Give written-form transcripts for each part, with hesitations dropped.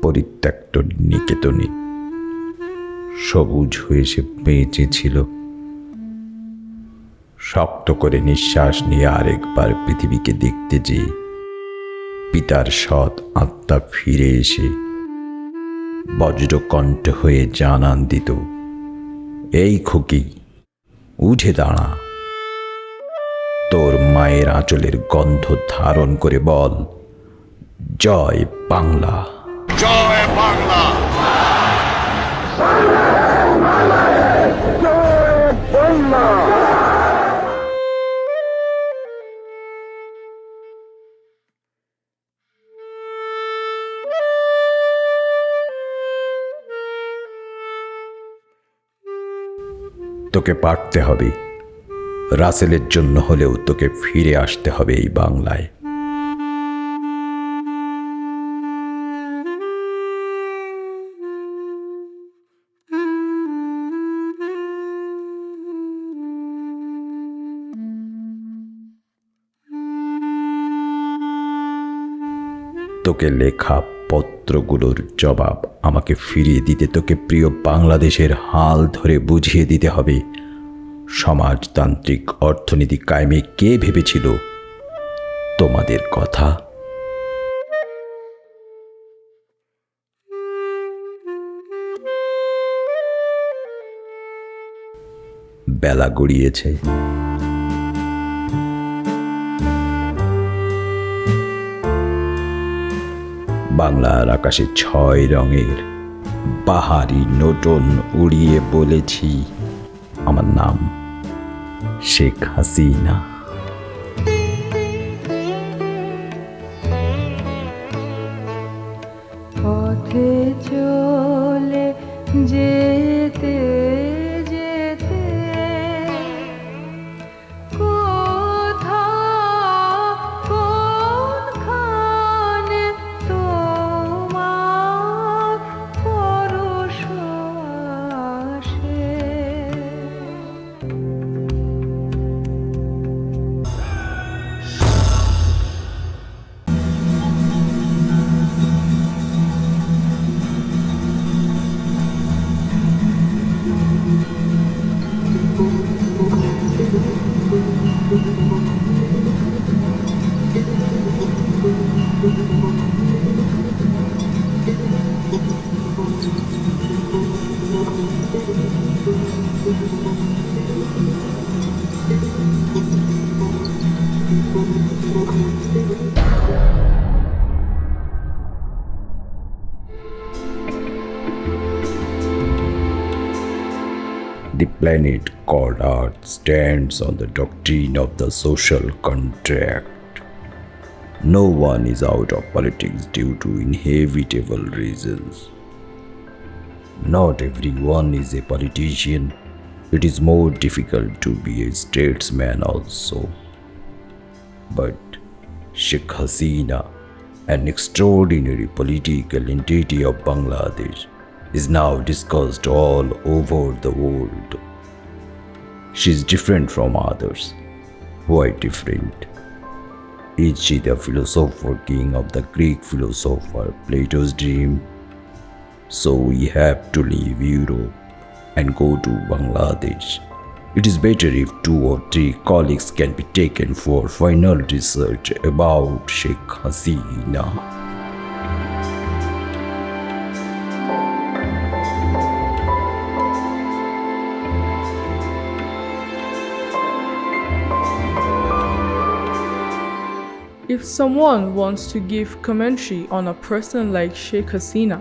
পরিত্যক্ত নিকেতনে সবুজ হয়ে সে বেঁচেছিল। শক্ত করে নিঃশ্বাস নিয়ে আরেকবার পৃথিবীকে দেখতে যেয়ে পিতার সৎ আত্মা ফিরে এসে বজ্রকণ্ঠ হয়ে জানান দিত, এই খুকি, উঠে দাঁড়া, তোর মায়ের আঁচলের গন্ধ ধারণ করে বল, জয় বাংলা, জয় বাংলা। তোকে পারতে হবে, রাসেলের জন্য হলেও তোকে ফিরে আসতে হবে এই বাংলায়। তোকে লেখা পত্রগুলোর জবাব আমাকে ফিরিয়ে দিতে তোকে প্রিয় বাংলাদেশের হাল ধরে বুঝিয়ে দিতে হবে, সমাজতান্ত্রিক অর্থনীতি কায়েমে কে ভেবেছিল তোমাদের কথা। বেলা গড়িয়েছে, বাংলার আকাশে 6 রঙের বাহারি নোটন উড়িয়ে বলেছি, আমার নাম শেখ হাসিনা। পথে চলে যেতে যেতে কোনখানে তোমার পরশ আসে। The planet called Earth stands on the doctrine of the social contract. No one is out of politics due to inevitable reasons. Not everyone is a politician. It is more difficult to be a statesman also. But Sheikh Hasina, an extraordinary political entity of Bangladesh, is now discussed all over the world. She is different from others. Why different? Is she the philosopher king of the Greek philosopher Plato's dream? So we have to leave Europe and go to Bangladesh. It is better if 2 or 3 colleagues can be taken for final research about Sheikh Hasina. If someone wants to give commentary on a person like Sheikh Hasina,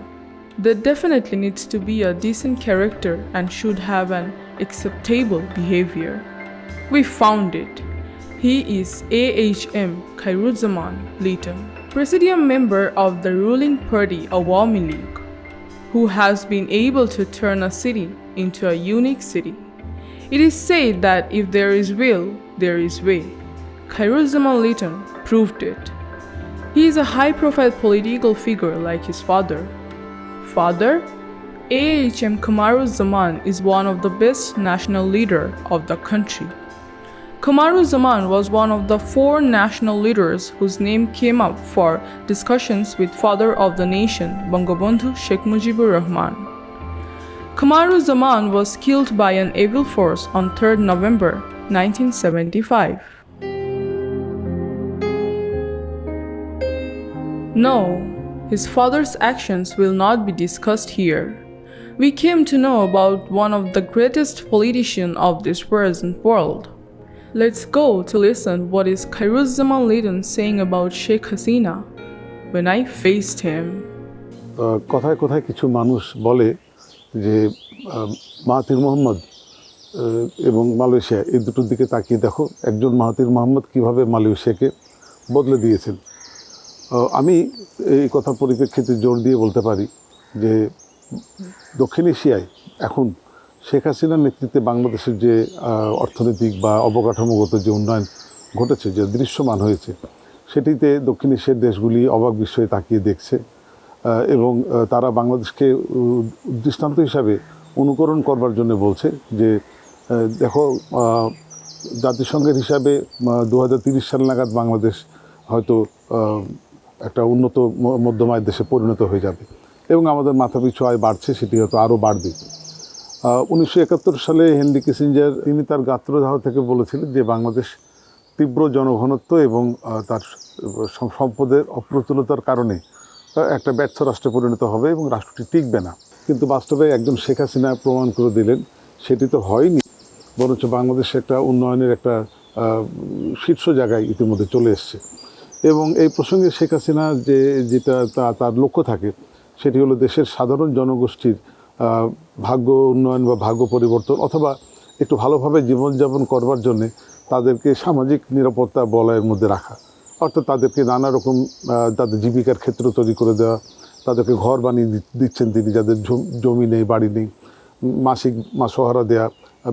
there definitely needs to be a decent character and should have an acceptable behavior. We found it. He is AHM Khairuzaman Leighton, Presidium member of the ruling party Awami League, who has been able to turn a city into a unique city. It is said that if there is will, there is way. Khairuzaman Leighton proved it. He is a high-profile political figure like his father. Father? AHM Kamaruzaman is one of the best national leader of the country. Kamaruzaman was one of the 4 national leaders whose name came up for discussions with father of the nation, Bangabandhu Sheikh Mujibur Rahman. Kamaruzaman was killed by an evil force on 3rd November 1975. No, his father's actions will not be discussed here. We came to know about one of the greatest politicians of this present world. Let's go to listen what is Khairuzzaman Lidun saying about Sheikh Hasina when I faced him. কথায় কথায় কিছু মানুষ বলে যে Mahathir Mohammad এবং Malaysia এই দুটোর দিকে তাকিয়ে দেখো একজন মাহাতির মোহাম্মদ কীভাবে মালয়েশিয়াকে বদলে দিয়েছেন। আমি এই কথা পরিপ্রেক্ষিতে জোর দিয়ে বলতে পারি যে দক্ষিণ এশিয়ায় এখন শেখ হাসিনার নেতৃত্বে বাংলাদেশের যে অর্থনৈতিক বা অবকাঠামোগত যে উন্নয়ন ঘটেছে, যে দৃশ্যমান হয়েছে, সেটিতে দক্ষিণ এশিয়ার দেশগুলি অবাক বিস্ময়ে তাকিয়ে দেখছে এবং তারা বাংলাদেশকে দৃষ্টান্ত হিসাবে অনুকরণ করবার জন্য বলছে যে দেখো জাতিসংঘের হিসাবে 2030 সাল নাগাদ বাংলাদেশ হয়তো একটা উন্নত মধ্যম আয়ের দেশে পরিণত হয়ে যাবে এবং আমাদের মাথাপিছু আয় বাড়ছে, সেটি হয়তো আরও বাড়বে। 1971 সালে হেনরি কিসিঞ্জার তিনি তার গাত্রদাহ থেকে বলেছিলেন যে বাংলাদেশ তীব্র জনঘনত্ব এবং তার সম্পদের অপ্রতুলতার কারণে একটা ব্যর্থ রাষ্ট্রে পরিণত হবে এবং রাষ্ট্রটি টিকবে না। কিন্তু বাস্তবে একজন শেখ হাসিনা প্রমাণ করে দিলেন সেটি তো হয়নি, বরঞ্চ বাংলাদেশ একটা উন্নয়নের একটা শীর্ষ জায়গায় ইতিমধ্যে চলে এসছে। এবং এই প্রসঙ্গে শেখ হাসিনা যেটা তার লক্ষ্য থাকে সেটি হলো দেশের সাধারণ জনগোষ্ঠীর ভাগ্য উন্নয়ন বা ভাগ্য পরিবর্তন, অথবা একটু ভালোভাবে জীবনযাপন করবার জন্যে তাদেরকে সামাজিক নিরাপত্তা বলয়ের মধ্যে রাখা, অর্থাৎ তাদেরকে নানা রকম তাদের জীবিকার ক্ষেত্র তৈরি করে দেওয়া, তাদেরকে ঘর বানিয়ে দিচ্ছেন তিনি যাদের জমি নেই, বাড়ি নেই, মাসিক মাসোহারা দেয়া,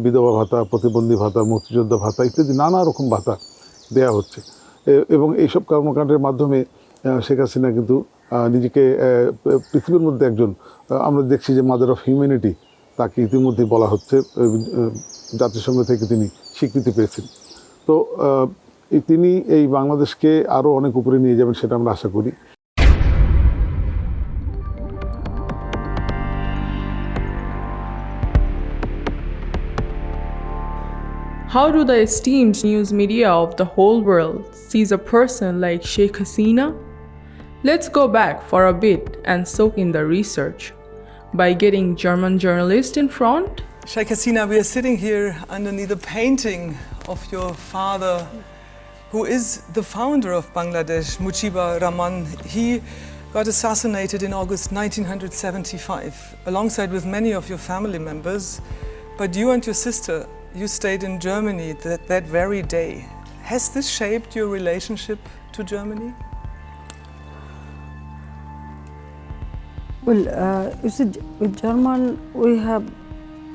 বিধবা ভাতা, প্রতিবন্ধী ভাতা, মুক্তিযোদ্ধা ভাতা ইত্যাদি নানা রকম ভাতা দেয়া হচ্ছে। এবং এইসব কর্মকাণ্ডের মাধ্যমে শেখ হাসিনা কিন্তু নিজেকে পৃথিবীর মধ্যে একজন, আমরা দেখছি যে মাদার অফ হিউম্যানিটি তাকে ইতিমধ্যে বলা হচ্ছে, জাতিসংঘ থেকে তিনি স্বীকৃতি পেয়েছেন। তো তিনি এই বাংলাদেশকে আরও অনেক উপরে নিয়ে যাবেন সেটা আমরা আশা করি। How do the esteemed news media of the whole world sees a person like Sheikh Hasina? Let's go back for a bit and soak in the research. By getting German journalists in front? Sheikh Hasina, we are sitting here underneath a painting of your father, who is the founder of Bangladesh, Mujibur Rahman. He got assassinated in August 1975, alongside with many of your family members. But you and your sister, you stayed in Germany that very day. Has this shaped your relationship to Germany? Well, you see, with German we have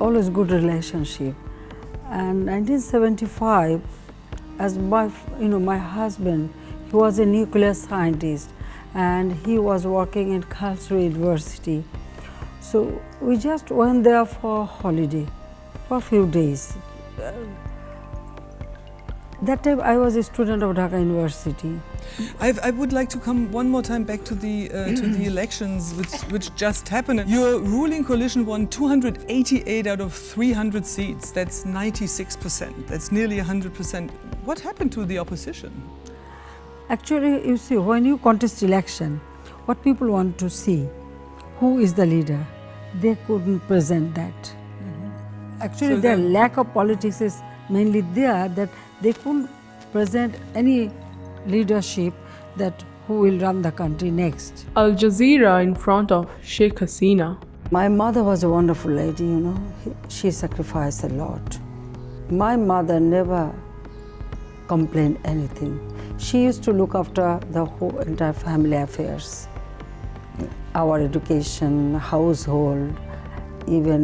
always good relationship. And 1975, as my husband, he was a nuclear scientist, and he was working in Karlsruhe University. So we just went there for holiday for a few days. That time I was a student of Dhaka University. I would like to come one more time back to the elections which just happened. Your ruling coalition won 288 out of 300 seats. That's 96%. That's nearly 100%. What happened to the opposition? Actually, you see, when you contest election, what people want to see, who is the leader, they couldn't present that. Actually, So their then- lack of politics is mainly there, that they couldn't present any leadership that who will run the country next. Al Jazeera in front of Sheikh Hasina. My mother was a wonderful lady, she sacrificed a lot. My mother never complained anything. She used to look after the whole entire family affairs, our education, household, even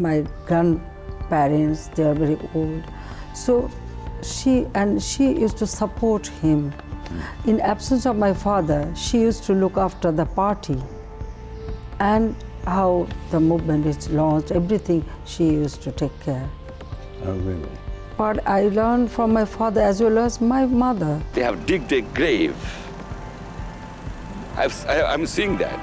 my grandparents, they are very old. So she used to support him. In absence of my father, she used to look after the party and how the movement is launched, everything she used to take care. Oh, really? part I learned from my father as well as my mother. They have digged a grave. I'm seeing that.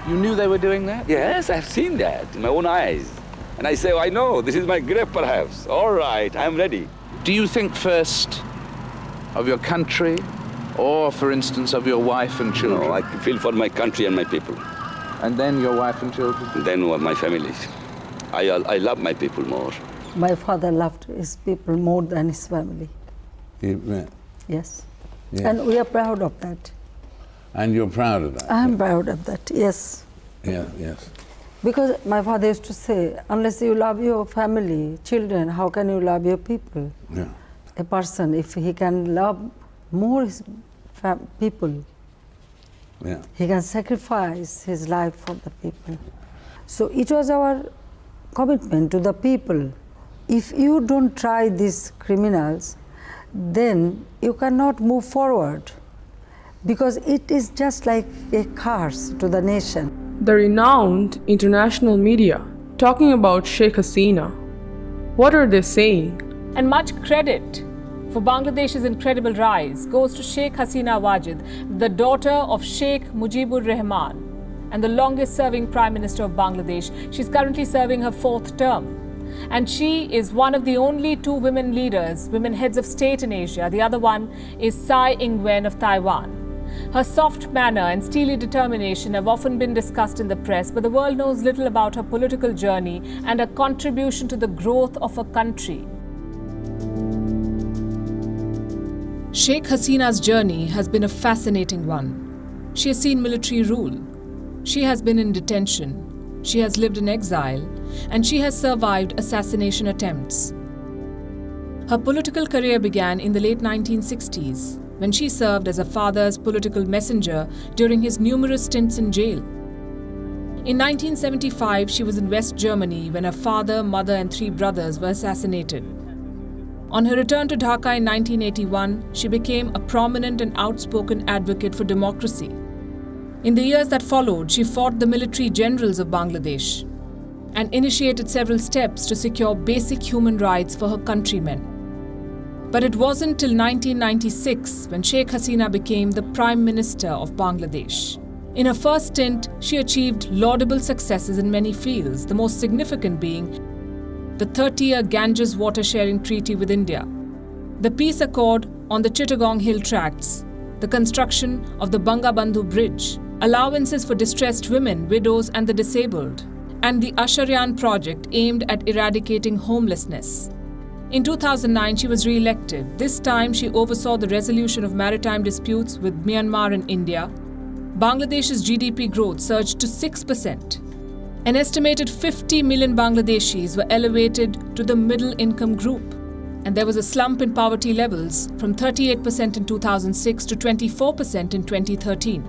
You knew they were doing that? Yes, I've seen that in my own eyes. And I say, I know, this is my grave perhaps. All right, I'm ready. Do you think first of your country or, for instance, of your wife and children? No, I feel for my country and my people. And then your wife and children? Then my family. I love my people more. My father loved his people more than his family. Yeah. Yes. Yes. And we are proud of that. And you're proud of that? I am proud of that, yes. Yeah, yes. Because my father used to say, unless you love your family, children, how can you love your people? Yeah. A person, if he can love more his people, Yeah. he can sacrifice his life for the people. So it was our commitment to the people. If you don't try these criminals, then you cannot move forward, because it is just like a curse to the nation. The renowned international media talking about Sheikh Hasina. What are they saying? And much credit for Bangladesh's incredible rise goes to Sheikh Hasina Wajid, the daughter of Sheikh Mujibur Rahman and the longest serving Prime Minister of Bangladesh. She's currently serving her 4th term. And she is one of the only 2 women leaders, women heads of state in Asia. The other one is Tsai Ing-wen of Taiwan. Her soft manner and steely determination have often been discussed in the press, but the world knows little about her political journey and her contribution to the growth of a country. Sheikh Hasina's journey has been a fascinating one. She has seen military rule. She has been in detention. She has lived in exile, and she has survived assassination attempts. Her political career began in the late 1960s, when she served as her father's political messenger during his numerous stints in jail. In 1975, she was in West Germany when her father, mother, and 3 brothers were assassinated. On her return to Dhaka in 1981, she became a prominent and outspoken advocate for democracy. In the years that followed, she fought the military generals of Bangladesh and initiated several steps to secure basic human rights for her countrymen. But it wasn't till 1996 when Sheikh Hasina became the Prime Minister of Bangladesh. In her first stint, she achieved laudable successes in many fields, the most significant being the 30-year Ganges water sharing treaty with India, the peace accord on the Chittagong Hill Tracts, the construction of the Bangabandhu Bridge, allowances for distressed women, widows, and the disabled, and the Asharyan project aimed at eradicating homelessness. In 2009, she was re-elected. This time, she oversaw the resolution of maritime disputes with Myanmar and India. Bangladesh's GDP growth surged to 6%. An estimated 50 million Bangladeshis were elevated to the middle income group. And there was a slump in poverty levels from 38% in 2006 to 24% in 2013.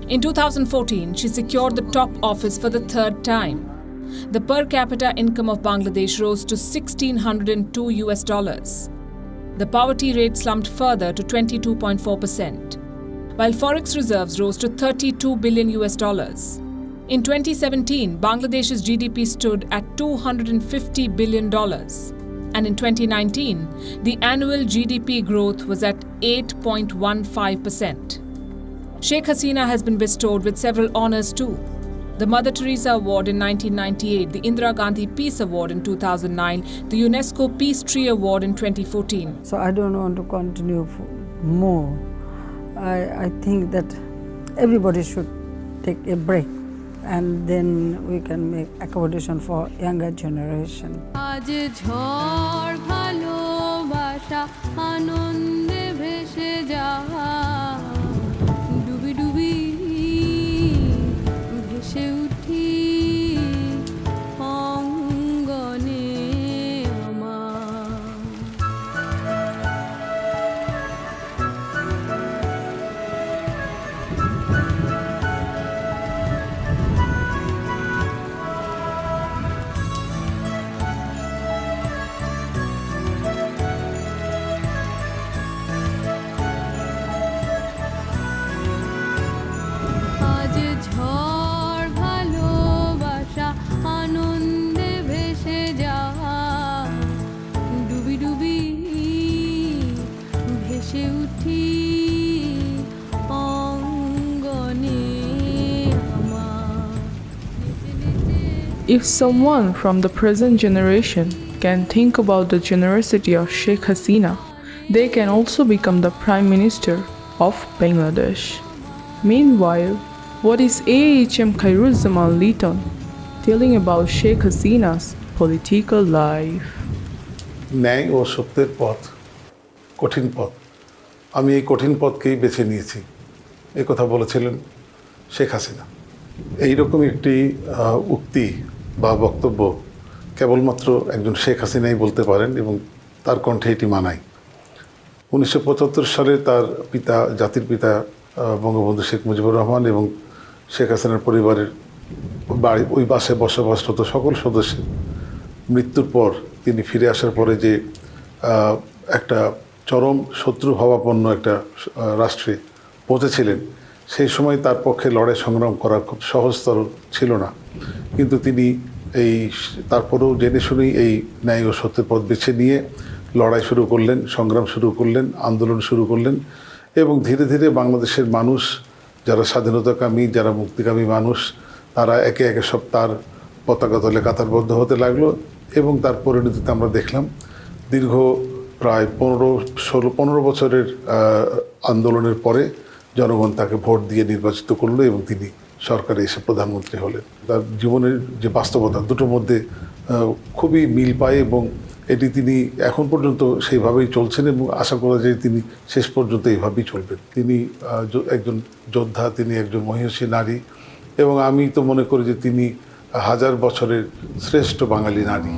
In 2014, she secured the top office for the 3rd time. The per capita income of Bangladesh rose to $1,602. The poverty rate slumped further to 22.4%, while forex reserves rose to $32 billion. In 2017, Bangladesh's GDP stood at $250 billion. And in 2019, the annual GDP growth was at 8.15%. Sheikh Hasina has been bestowed with several honors too. The Mother Teresa Award in 1998, the Indira Gandhi Peace Award in 2009, the UNESCO Peace Tree Award in 2014. So I don't want to continue more. I think that everybody should take a break, and then we can make accommodation for younger generation. আজ ঝড় ভালোবাসা আনন্দে ভেসে যাওয়া ডুবি ডুবি ভেসে উঠি অঙ্গনে আমার উঠি অঙ্গনে আমার নিচে নিচে If someone from the present generation can think about the generosity of Sheikh Hasina, they can also become the Prime Minister of Bangladesh. Meanwhile, what is AHM Khairuzzaman Liton telling about Sheikh Hasina's political life? ন্যায় ও সত্যের পথ কঠিন পথ, আমি এই কঠিন পথকেই বেছে নিয়েছি, এই কথা বলেছিলেন শেখ হাসিনা। এইরকম একটি উক্তি বা বক্তব্য কেবলমাত্র একজন শেখ হাসিনাই বলতে পারেন এবং তার কণ্ঠে এটি মানায়। 1975 সালে তার পিতা, জাতির পিতা বঙ্গবন্ধু শেখ মুজিবুর রহমান এবং শেখ হাসিনার পরিবারের বাড়ি ওই বাসায় বসবাসরত সকল সদস্যের মৃত্যুর পর তিনি ফিরে আসার পরে যে একটা চরম শত্রুভাবাপন্ন একটা রাষ্ট্রে পৌঁছেছিলেন, সেই সময় তার পক্ষে লড়াই সংগ্রাম করা খুব সহজতর ছিল না। কিন্তু তিনি তারপরেও জেনে শুনেই এই ন্যায় ও সত্যের পথ বেছে নিয়ে লড়াই শুরু করলেন, সংগ্রাম শুরু করলেন, আন্দোলন শুরু করলেন এবং ধীরে ধীরে বাংলাদেশের মানুষ, যারা স্বাধীনতাকামী, যারা মুক্তিকামী মানুষ, তারা একে একে সব তার পতাকা তলে কাতারবদ্ধ হতে লাগলো এবং তার পরিণতিতে আমরা দেখলাম দীর্ঘ প্রায় 15 বছরের আন্দোলনের পরে জনগণ তাকে ভোট দিয়ে নির্বাচিত করলো এবং তিনি সরকারে এসে প্রধানমন্ত্রী হলেন। তার জীবনের যে বাস্তবতা দুটোর মধ্যে খুবই মিল পায় এবং এটি তিনি এখন পর্যন্ত সেইভাবেই চলছেন এবং আশা করা যায় তিনি শেষ পর্যন্ত এইভাবেই চলবেন। তিনি একজন যোদ্ধা, তিনি একজন মহিষী নারী এবং আমি তো মনে করি যে তিনি 1000 বছরের শ্রেষ্ঠ বাঙালি নারী।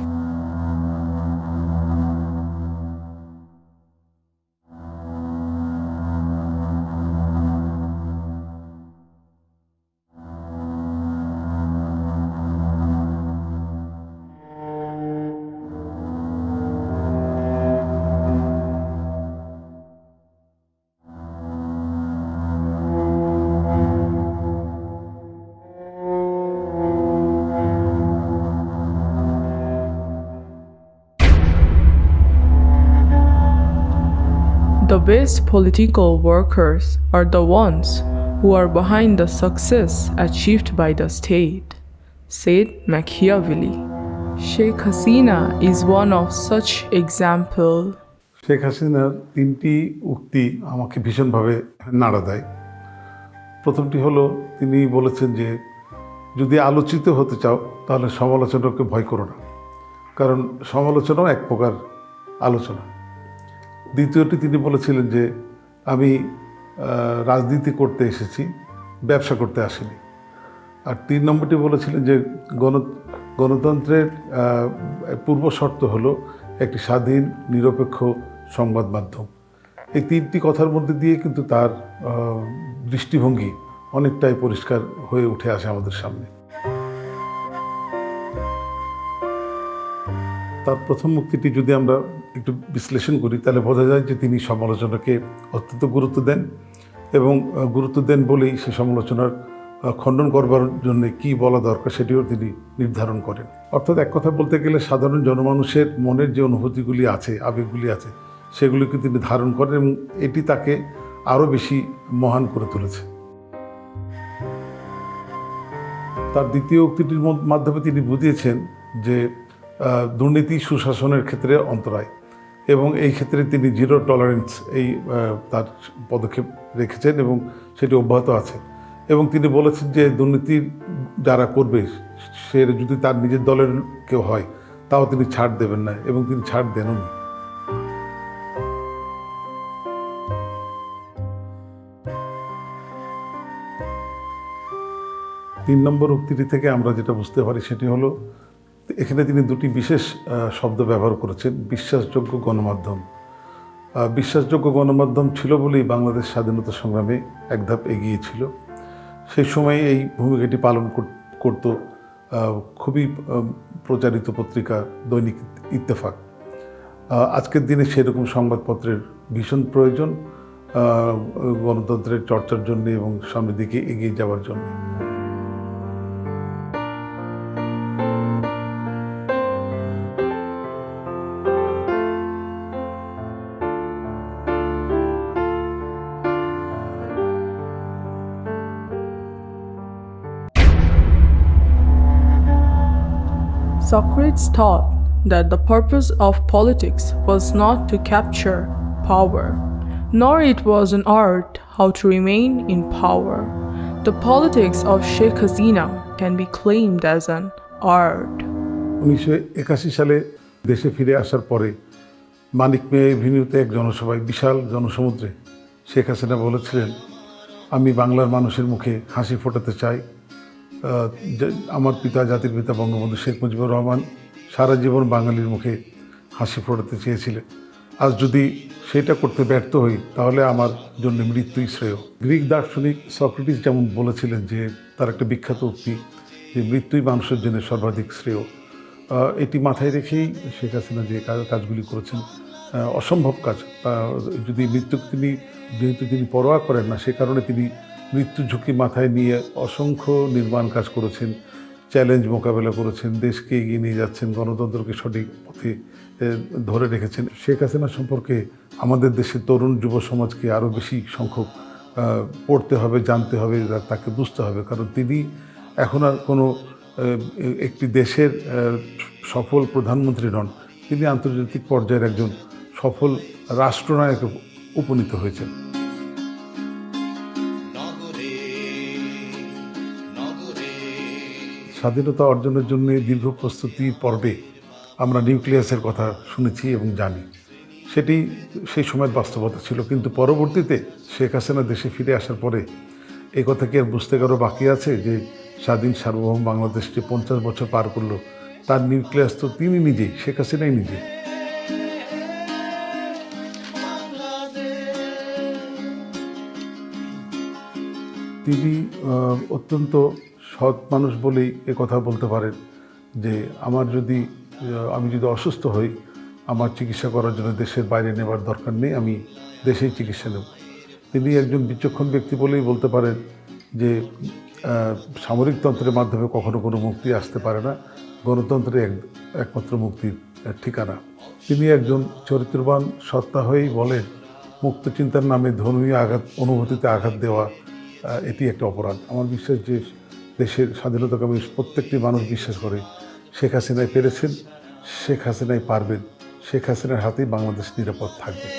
The best political workers are the ones who are behind the success achieved by the state, said Machiavelli. Sheikh Hasina is one of such example. Sheikh হাসিনার 3টি উক্তি আমাকে ভীষণভাবে নাড়া দেয়। প্রথমটি হলো, তিনি বলেছেন যে যদি আলোচিত হতে চাও তাহলে সমালোচনাকে ভয় করো না, কারণ সমালোচনাও এক প্রকার আলোচনা। দ্বিতীয়টি তিনি বলেছিলেন যে আমি রাজনীতি করতে এসেছি, ব্যবসা করতে আসিনি। আর 3 নম্বরটি বলেছিলেন যে গণতন্ত্রের পূর্ব শর্ত হলো একটি স্বাধীন নিরপেক্ষ সংবাদ মাধ্যম। এই 3টি কথার মধ্যে দিয়ে কিন্তু তার দৃষ্টিভঙ্গি অনেকটাই পরিষ্কার হয়ে উঠে আসে আমাদের সামনে। তার প্রথম উক্তিটি যদি আমরা একটু বিশ্লেষণ করি তাহলে বোঝা যায় যে তিনি সমালোচনাকে অত্যন্ত গুরুত্ব দেন এবং গুরুত্ব দেন বলেই সে সমালোচনার খণ্ডন করবার জন্য কি বলা দরকার সেটিও তিনি নির্ধারণ করেন। অর্থাৎ এক কথা বলতে গেলে সাধারণ জনমানুষের মনের যে অনুভূতিগুলি আছে, আবেগগুলি আছে, সেগুলিকে তিনি ধারণ করেন এবং এটি তাকে আরও বেশি মহান করে তুলেছে। তার দ্বিতীয় উক্তিটির মাধ্যমে তিনি বুঝিয়েছেন যে দুর্নীতি সুশাসনের ক্ষেত্রে অন্তরায় এবং এই ক্ষেত্রে তিনি জিরো টলারেন্স তার পদক্ষেপ রেখেছেন এবং সেটি অব্যাহত আছে। এবং তিনি বলেছেন যে দুর্নীতি যারা করবে সে যদি তার নিজের দলের কেউ হয় তাও তিনি ছাড় দেবেন না এবং তিনি ছাড় দেননি। তিন নম্বর উক্তিটি থেকে আমরা যেটা বুঝতে পারি সেটি হলো, এখানে তিনি 2টি বিশেষ শব্দ ব্যবহার করেছেন, বিশ্বাসযোগ্য গণমাধ্যম। বিশ্বাসযোগ্য গণমাধ্যম ছিল বলেই বাংলাদেশ স্বাধীনতা সংগ্রামে এক ধাপ এগিয়ে ছিল। সেই সময় এই ভূমিকাটি পালন করত খুবই প্রচারিত পত্রিকা দৈনিক ইত্তেফাক। আজকের দিনে সেরকম সংবাদপত্রের ভীষণ প্রয়োজন গণতন্ত্রের চর্চার জন্য এবং সামনের দিকে এগিয়ে যাওয়ার জন্য। Socrates taught that the purpose of politics was not to capture power, nor it was an art how to remain in power. The politics of Sheikh Hasina can be claimed as an art. 1981 সালে দেশে ফিরে আসার পরে মানিক মে এভিনিউতে এক জনসভায়, বিশাল জনসমুদ্রে শেখ হাসিনা বলেছিলেন, আমি বাংলার মানুষের মুখে হাসি ফোটাতে চাই। আমার পিতা, জাতির পিতা বঙ্গবন্ধু শেখ মুজিবুর রহমান সারা জীবন বাঙালির মুখে হাসি ফোটাতে চেয়েছিলেন। আজ যদি সেটা করতে ব্যর্থ হই তাহলে আমার জন্য মৃত্যুই শ্রেয়। গ্রিক দার্শনিক সক্রেটিস যেমন বলেছিলেন যে তার একটা বিখ্যাত উক্তি যে মৃত্যুই মানুষের জন্য সর্বাধিক শ্রেয়। এটি মাথায় রেখেই শেখ হাসিনা যে কাজগুলি করেছেন, অসম্ভব কাজ। যদি মৃত্যুকে যেহেতু তিনি পরোয়া করেন না, সে কারণে তিনি মৃত্যু ঝুঁকি মাথায় নিয়ে অসংখ্য নির্মাণ কাজ করেছেন, চ্যালেঞ্জ মোকাবেলা করেছেন, দেশকে এগিয়ে নিয়ে যাচ্ছেন, গণতন্ত্রকে সঠিক পথে ধরে রেখেছেন। শেখ হাসিনা সম্পর্কে আমাদের দেশের তরুণ যুব সমাজকে আরও বেশি সংখ্যক পড়তে হবে, জানতে হবে, তাকে বুঝতে হবে। কারণ তিনি এখন আর কোনো একটি দেশের সফল প্রধানমন্ত্রী নন, তিনি আন্তর্জাতিক পর্যায়ের একজন সফল রাষ্ট্রনায়কে উপনীত হয়েছেন। স্বাধীনতা অর্জনের জন্য দীর্ঘ প্রস্তুতির পর্বে আমরা নিউক্লিয়াসের কথা শুনেছি এবং জানি, সেটি সেই সময়ের বাস্তবতা ছিল। কিন্তু পরবর্তীতে শেখ হাসিনা দেশে ফিরে আসার পরে এই কথা কি আর বুঝতে কারো বাকি আছে যে স্বাধীন সার্বভৌম বাংলাদেশ যে 50 বছর পার করলো, তার নিউক্লিয়াস তো তিনি নিজেই, শেখ হাসিনাই নিজে। তিনি অত্যন্ত সৎ মানুষ বলেই কথা বলতে পারেন যে আমি যদি অসুস্থ হই, আমার চিকিৎসা করার জন্য দেশের বাইরে নেবার দরকার নেই, আমি দেশেই চিকিৎসা নেব। তিনি একজন বিচক্ষণ ব্যক্তি বলেই বলতে পারেন যে সামরিকতন্ত্রের মাধ্যমে কখনো কোনো মুক্তি আসতে পারে না, গণতন্ত্রে একমাত্র মুক্তির ঠিকানা। তিনি একজন চরিত্রবান সত্তা হয়েই বলেন, মুক্ত চিন্তার নামে ধর্মীয় অনুভূতিতে আঘাত দেওয়া এটি একটা অপরাধ। আমার বিশ্বাস যে দেশের স্বাধীনতাকামী প্রত্যেকটি মানুষ বিশ্বাস করে শেখ হাসিনাই পেরেছেন, শেখ হাসিনাই পারবেন, শেখ হাসিনার হাতেই বাংলাদেশ নিরাপদ থাকবে।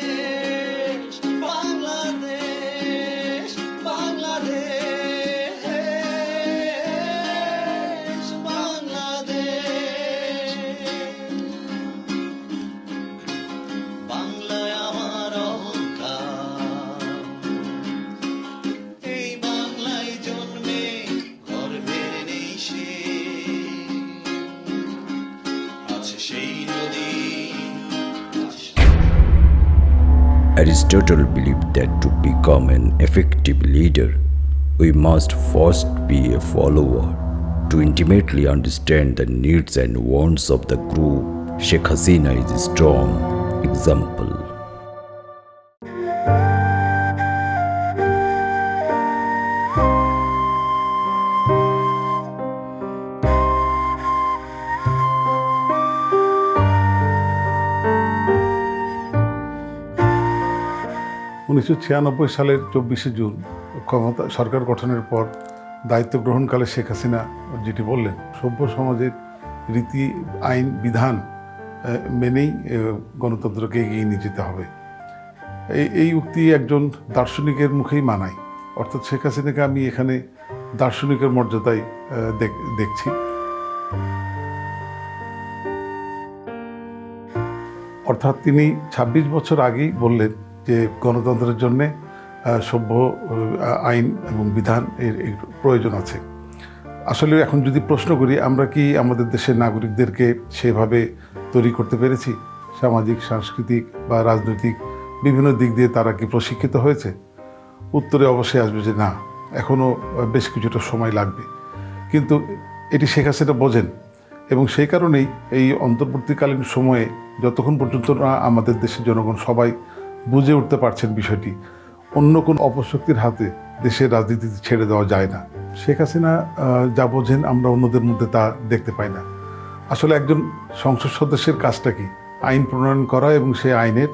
Aristotle believed that to become an effective leader, we must first be a follower. To intimately understand the needs and wants of the group, Sheikh Hasina is a strong example. 1996 সালের 24শে জুন সরকার গঠনের পর দায়িত্ব গ্রহণকালে শেখ হাসিনা যেটি বললেন, সভ্য সমাজের রীতি আইন বিধান মেনেই গণতন্ত্রকে এগিয়ে নিয়ে যেতে হবে। এই উক্তি একজন দার্শনিকের মুখেই মানায়। অর্থাৎ শেখ হাসিনাকে আমি এখানে দার্শনিকের মর্যাদায় দেখছি। অর্থাৎ তিনি 26 বছর আগেই বললেন যে গণতন্ত্রের জন্যে সভ্য আইন এবং বিধান এর প্রয়োজন আছে। আসলে এখন যদি প্রশ্ন করি, আমরা কি আমাদের দেশের নাগরিকদেরকে সেভাবে তৈরি করতে পেরেছি? সামাজিক, সাংস্কৃতিক বা রাজনৈতিক বিভিন্ন দিক দিয়ে তারা কি প্রশিক্ষিত হয়েছে? উত্তরে অবশ্যই আসবে যে না, এখনও বেশ কিছুটা সময় লাগবে। কিন্তু এটি শেখ হাসিনা বোঝেন এবং সেই কারণেই এই অন্তর্বর্তীকালীন সময়ে যতক্ষণ পর্যন্ত না আমাদের দেশের জনগণ সবাই বুঝে উঠতে পারছেন বিষয়টি, অন্য কোন অপশক্তির হাতে দেশের রাজনীতিতে ছেড়ে দেওয়া যায় না। শেখ হাসিনা যা বোঝেন আমরা অন্যদের মধ্যে তা দেখতে পাই না। আসলে একজন সংসদ সদস্যের কাজটা কি? আইন প্রণয়ন করা এবং সেই আইনের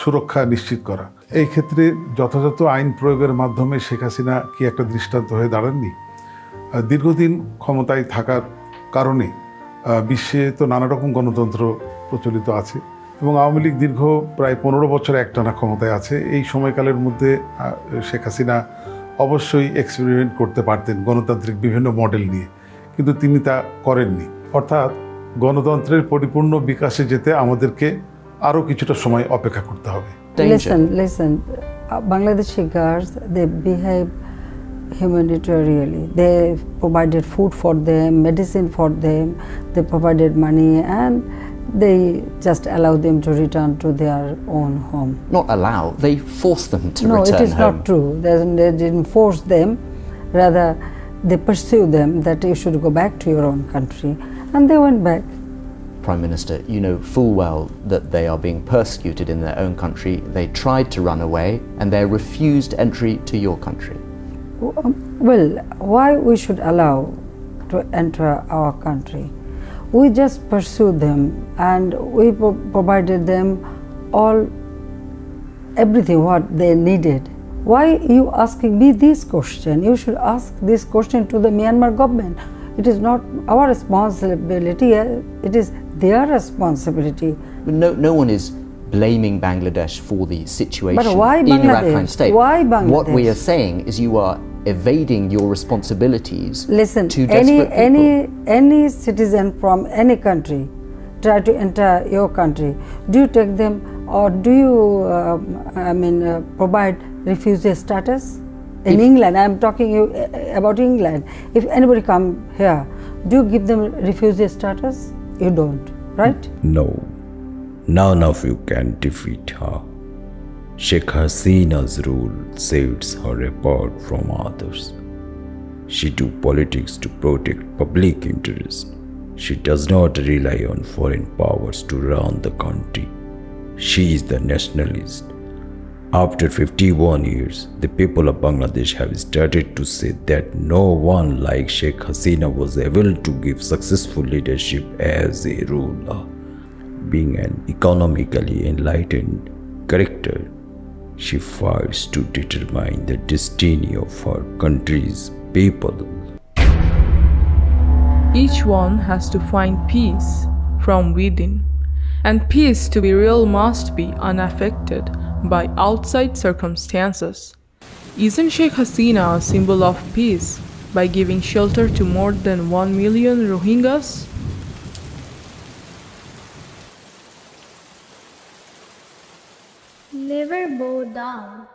সুরক্ষা নিশ্চিত করা। এই ক্ষেত্রে যথাযথ আইন প্রয়োগের মাধ্যমে শেখ হাসিনা কি একটা দৃষ্টান্ত হয়ে দাঁড়াননি? দীর্ঘদিন ক্ষমতায় থাকার কারণে বিশ্বে তো নানা রকম গণতন্ত্র প্রচলিত আছে এবং আওয়ামী লীগ দীর্ঘ প্রায় 15 বছর একটানা ক্ষমতায় আছে। এই সময়কালের মধ্যে শেখ হাসিনা অবশ্যই এক্সপেরিমেন্ট করতে পারতেন গণতান্ত্রিক বিভিন্ন মডেল নিয়ে, কিন্তু তিনি তা করেননি। অর্থাৎ গণতন্ত্রের পরিপূর্ণ বিকাশে যেতে আমাদেরকে আরও কিছুটা সময় অপেক্ষা করতে হবে। Listen, Bangladeshi girls, they behave humanitarianly. They provided food for them, medicine for them, they provided money, and they just allow them to return to their own home. Not allow, they force them to No, return it is home. not true. They didn't force them, rather they pursue them that you should go back to your own country, and they went back. Prime Minister, you know full well that they are being persecuted in their own country. They tried to run away and they're refused entry to your country. Well, why we should allow to enter our country? We just pursued them and we provided them everything what they needed. Why you asking me this question? You should ask this question to the Myanmar government. It is not our responsibility, it is their responsibility. No one is blaming Bangladesh for the situation But why in Bangladesh? Rakhine State. Why Bangladesh? What we are saying is you are evading your responsibilities Listen, to desperate people. any citizen from any country try to enter your country, do you take them or do you provide refugee status? In England, I am talking about England. If anybody come here, do you give them refugee status? You don't, right? No, none of you can defeat her. Sheikh Hasina's rule sets her apart from others. She do politics to protect public interest. She does not rely on foreign powers to run the country. She is the nationalist. After 51 years, the people of Bangladesh have started to say that no one like Sheikh Hasina was able to give successful leadership as a ruler. Being an economically enlightened character, she fights to determine the destiny of her country's people. Each one has to find peace from within, and peace to be real must be unaffected by outside circumstances. Isn't Sheikh Hasina a symbol of peace by giving shelter to more than 1 million Rohingyas? Never bow down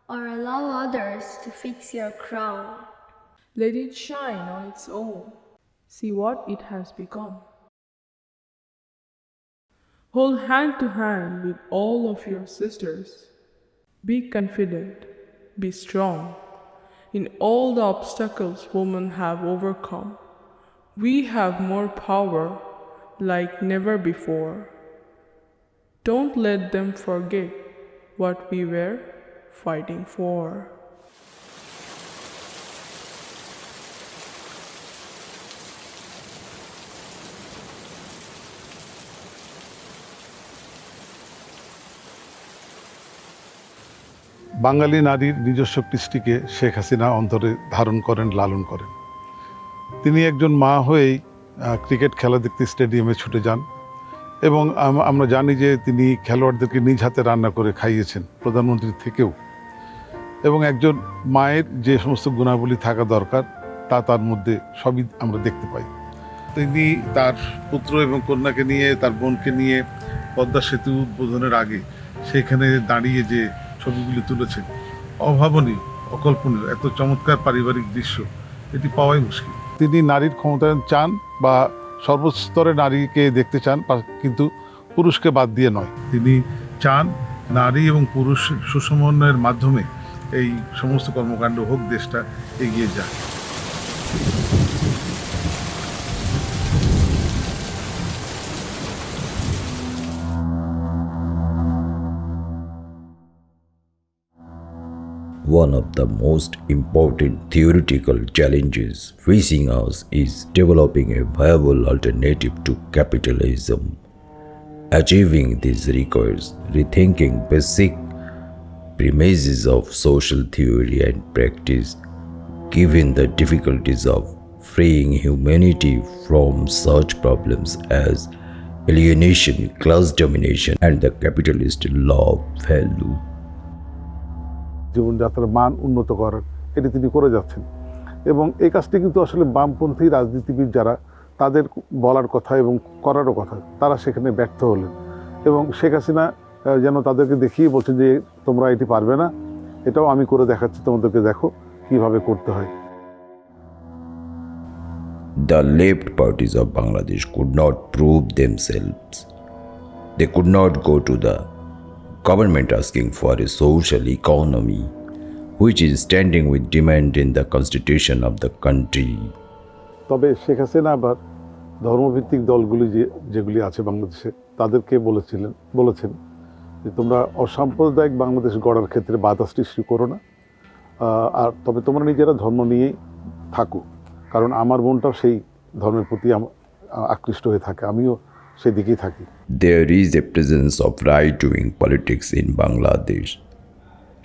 or allow others to fix your crown. Let it shine on its own. See what it has become. Hold hand to hand with all of your sisters. Be confident, be strong. In all the obstacles women have overcome, we have more power like never before. Don't let them forget what we were fighting for. বাঙালি নারীর নিজস্ব কৃষ্টিকে শেখ হাসিনা অন্তরে ধারণ করেন, লালন করেন। তিনি একজন মা হয়েই ক্রিকেট খেলা দেখতে স্টেডিয়ামে ছুটে যান এবং আমরা জানি যে তিনি খেলোয়াড়দেরকে নিজ হাতে রান্না করে খাইয়েছেন প্রধানমন্ত্রীর থেকেও, এবং একজন মায়ের যে সমস্ত গুণাবলী থাকা দরকার তা তার মধ্যে সবই আমরা দেখতে পাই। তিনি তার পুত্র এবং কন্যাকে নিয়ে, তার বোনকে নিয়ে পদ্মা সেতু উদ্বোধনের আগে সেখানে দাঁড়িয়ে যে ছবিগুলি তুলেছেন, অভাবনীয়, অকল্পনীয়। এত চমৎকার পারিবারিক দৃশ্য এটি পাওয়াই মুশকিল। তিনি নারীর ক্ষমতায়ন চান বা সর্বস্তরে নারীকে দেখতে চান, কিন্তু পুরুষকে বাদ দিয়ে নয়। তিনি চান নারী এবং পুরুষ সুসমন্বয়ের মাধ্যমে এই সমস্ত কর্মকাণ্ড হোক, দেশটা এগিয়ে যায়। One of the most important theoretical challenges facing us is developing a viable alternative to capitalism. Achieving this requires rethinking basic premises of social theory and practice, given the difficulties of freeing humanity from such problems as alienation, class domination, and the capitalist law of value. জীবনযাত্রার মান উন্নত করার এটি তিনি করে যাচ্ছেন এবং এই কাজটি কিন্তু আসলে বামপন্থী রাজনীতিবিদ যারা তাদের বলার কথা এবং করারও কথা তারা সেখানে ব্যর্থ হলেন এবং শেখ হাসিনা যেন তাদেরকে দেখিয়ে বলছেন যে তোমরা এটি পারবে না, এটাও আমি করে দেখাচ্ছি, তোমাদেরকে দেখো কিভাবে করতে হয়। The left parties of Bangladesh could not prove themselves. They could not go to the government asking for a social economy, which is standing with demand in the constitution of the country. তবে শেখ হাসিনা আবার ধর্মভিত্তিক দলগুলি যেগুলি আছে বাংলাদেশে তাদেরকে বলেছেন যে তোমরা অসাম্প্রদায়িক বাংলাদেশ গড়ার ক্ষেত্রে বাধা সৃষ্টি করো না, আর তবে তোমরা নিজেরা ধর্ম নিয়েই থাকো, কারণ আমার বোনটাও সেই ধর্মের প্রতি আকৃষ্ট হয়ে থাকে, আমিও সেদিকেই থাকি। There is a presence of right-wing politics in Bangladesh.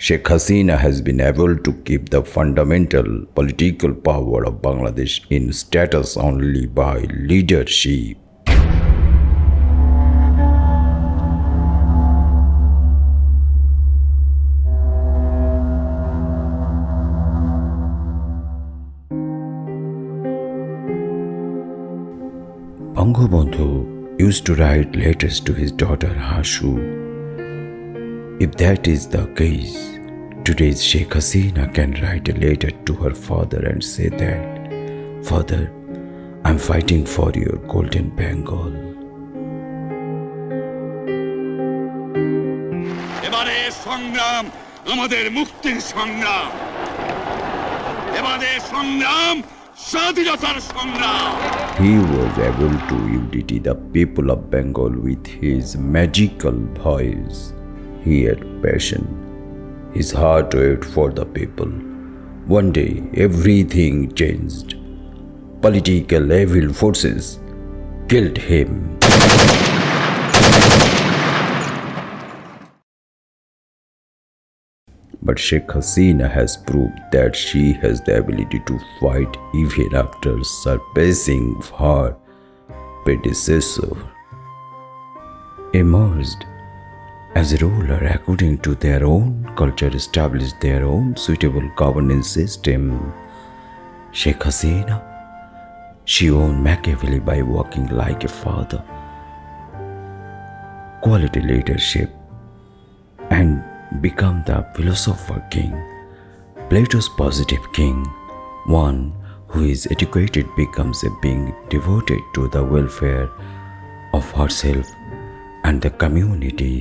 Sheikh Hasina has been able to keep the fundamental political power of Bangladesh in status only by leadership. Bangabandhu used to write letters to his daughter Hashu. If that is the case, today's Sheikh Hasina can write a letter to her father and say that, "Father, I'm fighting for your golden Bengal." এবারে সংগ্রাম আমাদের মুক্তির সংগ্রাম, এবারে সংগ্রাম স্বাধীনতার সংগ্রাম। He was able to unite the people of Bengal with his magical voice. He had passion. His heart ached for the people. One day, everything changed. Political evil forces killed him. But Sheikh Hasina has proved that she has the ability to fight even after surpassing her predecessor. Emerged as a ruler according to their own culture, established their own suitable governance system. Sheikh Hasina, she won Machiavelli by walking like a father. Quality leadership and become the philosopher king, Plato's positive king. One who is educated becomes a being devoted to the welfare of herself and the community.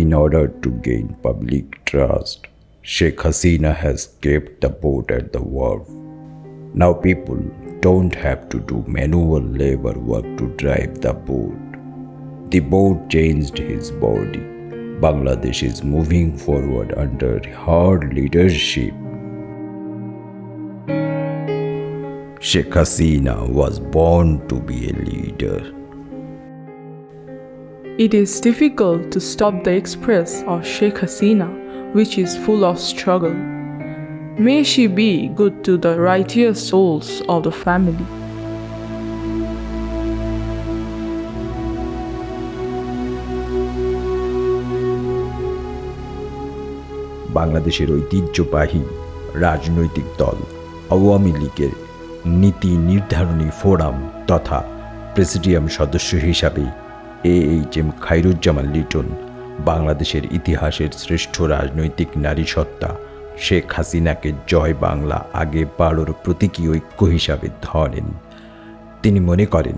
In order to gain public trust, Sheikh Hasina has kept the boat at the wharf. Now people don't have to do manual labor work to drive the boat. The boat changed his body. Bangladesh is moving forward under her leadership. Sheikh Hasina was born to be a leader. It is difficult to stop the express of Sheikh Hasina, which is full of struggle. May she be good to the righteous souls of the family. বাংলাদেশের ঐতিহ্যবাহী রাজনৈতিক দল আওয়ামী লীগের নীতি নির্ধারণী forum তথা presidium সদস্য হিসাবে AHM খায়রুজ্জামান লিটন বাংলাদেশের ইতিহাসের শ্রেষ্ঠ রাজনৈতিক নারী সত্তা শেখ হাসিনাকে জয় বাংলা আগে বাড়োর প্রতীকী ঐক্য হিসাবে ধরেন। তিনি মনে করেন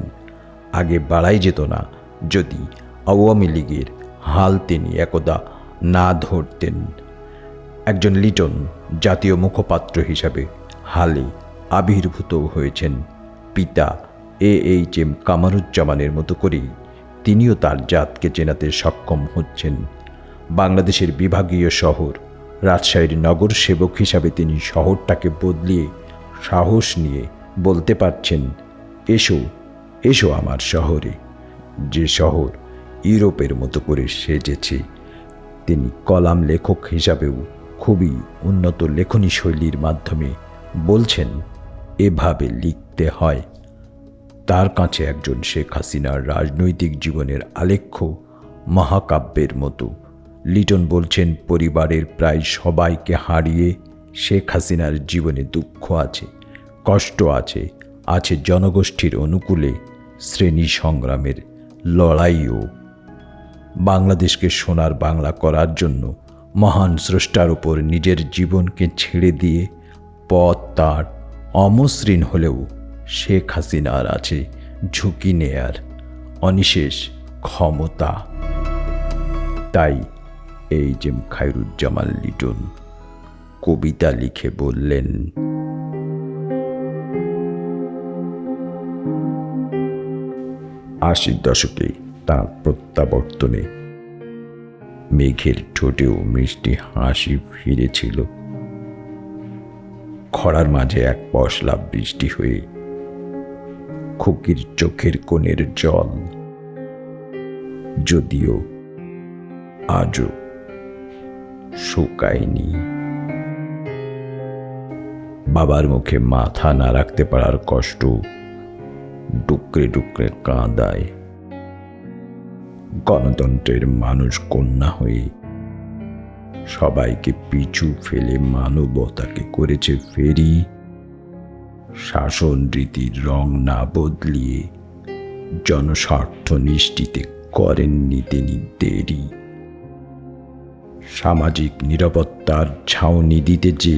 আগে বাড়াই যেত না যদি আওয়ামী লীগের হাল তিনি একদা না ধরতেন। একজন লিটন জাতীয় মুখপাত্র হিসাবে হালে আবির্ভূত হয়েছেন পিতা AHM কামারুজ্জামানের মতো করেই তিনিও তার জাতকে চেনাতে সক্ষম হচ্ছেন। বাংলাদেশের বিভাগীয় শহর রাজশাহীর নগর সেবক হিসাবে তিনি শহরটাকে বদলিয়ে সাহস নিয়ে বলতে পারছেন, এসো এসো আমার শহরে, যে শহর ইউরোপের মতো করে সেজেছে। তিনি কলাম লেখক হিসাবেও খুবই উন্নত লেখনী শৈলীর মাধ্যমে বলছেন এভাবে লিখতে হয়। তার কাছে একজন শেখ হাসিনার রাজনৈতিক জীবনের আলেখ্য মহাকাব্যের মতো। লিটন বলছেন পরিবারের প্রায় সবাইকে হারিয়ে শেখ হাসিনার জীবনে দুঃখ আছে, কষ্ট আছে, আছে জনগোষ্ঠীর অনুকূলে শ্রেণী সংগ্রামের লড়াইও। বাংলাদেশকে সোনার বাংলা করার জন্য মহান স্রষ্টার উপর নিজের জীবনকে ছেড়ে দিয়ে পথ তার অমসৃণ হলেও শেখ হাসিনার আছে ঝুঁকি নেয়ার অনিশেষ ক্ষমতা। তাই AHM খায়রুজ্জামান লিটন কবিতা লিখে বললেন, 80 দশকে তাঁর প্রত্যাবর্তনে মেঘের ঠোঁটেও মিষ্টি হাসি ফিরেছিল। খরার মাঝে এক পশলা বৃষ্টি হয়ে খুকির চোখের কোণের জল যদিও আজও শুকায়নি। বাবার মুখে মাথা না রাখতে পারার কষ্ট ডুকরে ডুকরে কাঁদায়। গণতন্ত্রের মানুষ কন্যা হয়ে সবাইকে পিছু ফেলে মানবতাকে করেছে ফেরি। শাসন রীতির রং না বদলিয়ে জনস্বার্থ নিশ্চিতে করেননি তিনি দেরি। সামাজিক নিরাপত্তার ছাউনি দিতে যে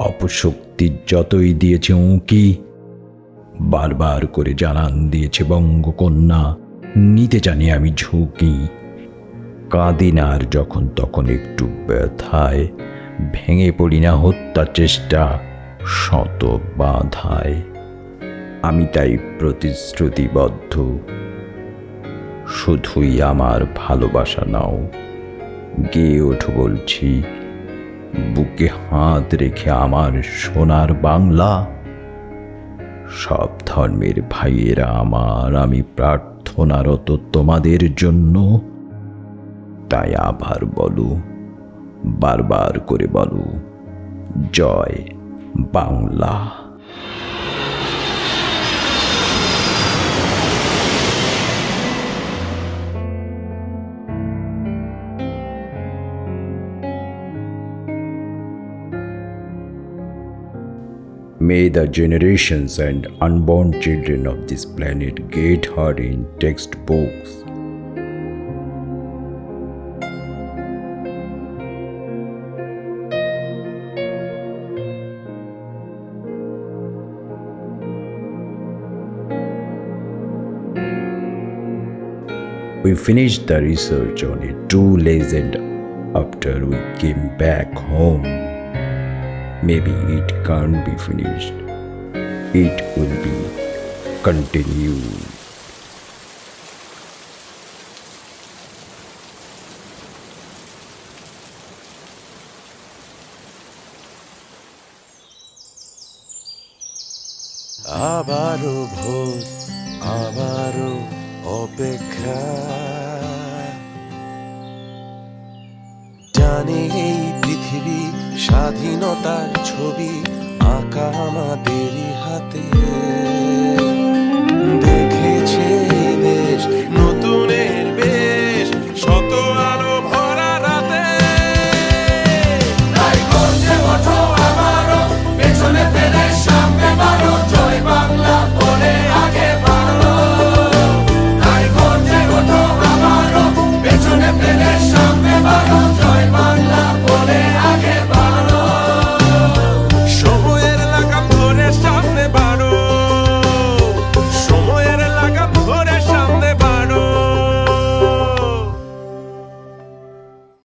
অপশক্তি যতই দিয়েছে উঁকি, বারবার করে জানান দিয়েছে বঙ্গকন্যা, নিতে জানি আমি ঝুঁকি। কাঁদি না আর যখন তখন একটু ব্যথায়, ভেঙে পড়ি না হত্যা চেষ্টা শত বাধায়। আমি তাই প্রতিশ্রুতিবদ্ধ, শুধুই আমার ভালোবাসা নাও। গেয়ে ওঠো বলছি, বুকে হাত রেখে আমার সোনার বাংলা। সব ধর্মের ভাইয়েরা আমার, আমি প্রার্থনারত তোমাদের জন্য। তাই আবার বলো, বারবার করে বলো, জয় Bangla. May the generations and unborn children of this planet get her in textbooks. We finished the research on a true legend after we came back home. Maybe it can't be finished. It will be continued. আবারও ভোর, আবারও অপেক্ষা। জানি এই পৃথিবী স্বাধীনতার ছবি আঁকা আমাদেরই হাতে।